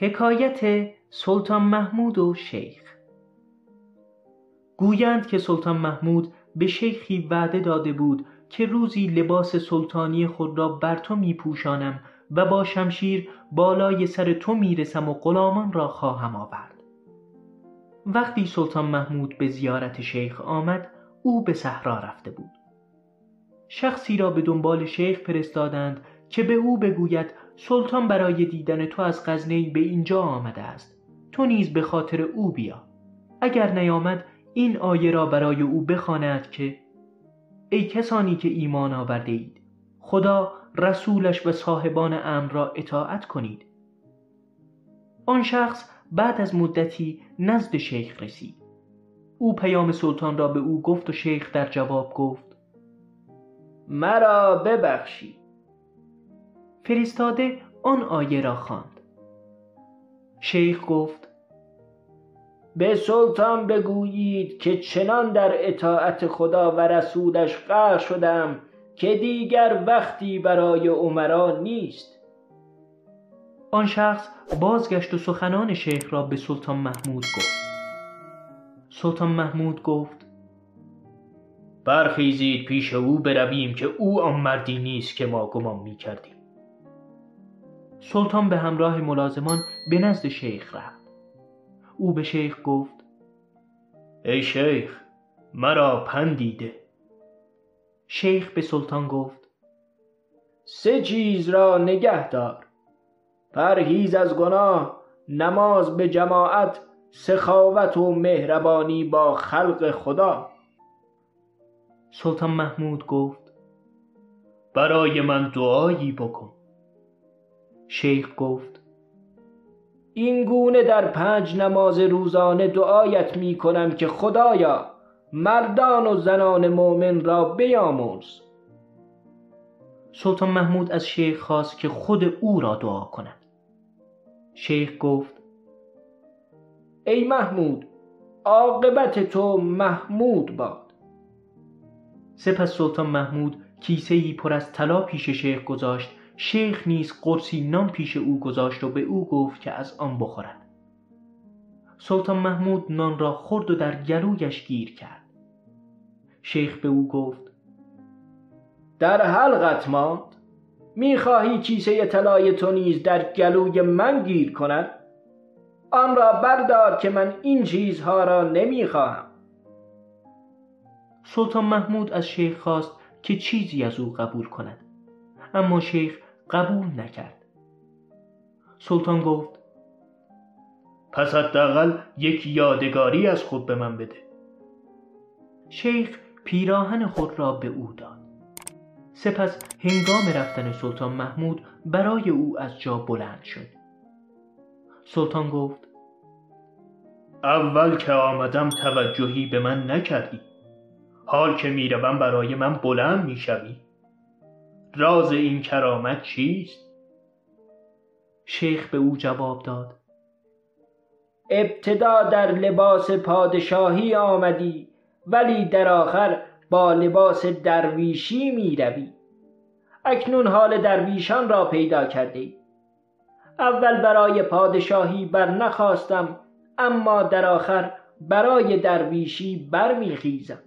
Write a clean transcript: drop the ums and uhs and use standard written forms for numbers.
حکایت سلطان محمود و شیخ. گویند که سلطان محمود به شیخی وعده داده بود که روزی لباس سلطانی خود را بر تو می پوشانم و با شمشیر بالای سر تو می رسم و غلامان را خواهم آورد. وقتی سلطان محمود به زیارت شیخ آمد، او به صحرا رفته بود. شخصی را به دنبال شیخ فرستادند که به او بگوید سلطان برای دیدن تو از غزنین به اینجا آمده است. تو نیز به خاطر او بیا. اگر نیامد این آیه را برای او بخواند که ای کسانی که ایمان آورده اید، خدا، رسولش و صاحبان امر را اطاعت کنید. آن شخص بعد از مدتی نزد شیخ رسید. او پیام سلطان را به او گفت و شیخ در جواب گفت مرا ببخشید. فرستاده آن آیه را خواند. شیخ گفت به سلطان بگویید که چنان در اطاعت خدا و رسولش غرق شدم که دیگر وقتی برای امرا نیست. آن شخص بازگشت و سخنان شیخ را به سلطان محمود گفت. سلطان محمود گفت برخیزید پیش او برویم که او آن مردی نیست که ما گمان می کردیم. سلطان به همراه ملازمان به نزد شیخ رفت. او به شیخ گفت ای شیخ، مرا پندی ده. شیخ به سلطان گفت 3 چیز را نگه دار: پرهیز از گناه، نماز به جماعت، سخاوت و مهربانی با خلق خدا. سلطان محمود گفت برای من دعایی بکن. شیخ گفت این گونه در 5 نماز روزانه دعایت می کنم که خدایا مردان و زنان مؤمن را بیامرز. سلطان محمود از شیخ خواست که خود او را دعا کند. شیخ گفت ای محمود، عاقبت تو محمود باد. سپس سلطان محمود کیسه‌ای پر از طلا پیش شیخ گذاشت. شیخ نیز قرصی نان پیش او گذاشت و به او گفت که از آن بخورد. سلطان محمود نان را خورد و در گلویش گیر کرد. شیخ به او گفت در حلقت ماند، می‌خواهی کیسه طلای تو نیز در گلوی من گیر کند؟ آن را بردار که من این چیزها را نمی‌خواهم. سلطان محمود از شیخ خواست که چیزی از او قبول کند، اما شیخ قبول نکرد. سلطان گفت پس حداقل یک یادگاری از خود به من بده. شیخ پیراهن خود را به او داد. سپس هنگام رفتن سلطان محمود برای او از جا بلند شد. سلطان گفت اول که آمدم توجهی به من نکردی، حال که میروم برای من بلند میشوی. راز این کرامت چیست؟ شیخ به او جواب داد ابتدا در لباس پادشاهی آمدی، ولی در آخر با لباس درویشی می روی. اکنون حال درویشان را پیدا کردی. اول برای پادشاهی بر نخواستم، اما در آخر برای درویشی بر می خیزم.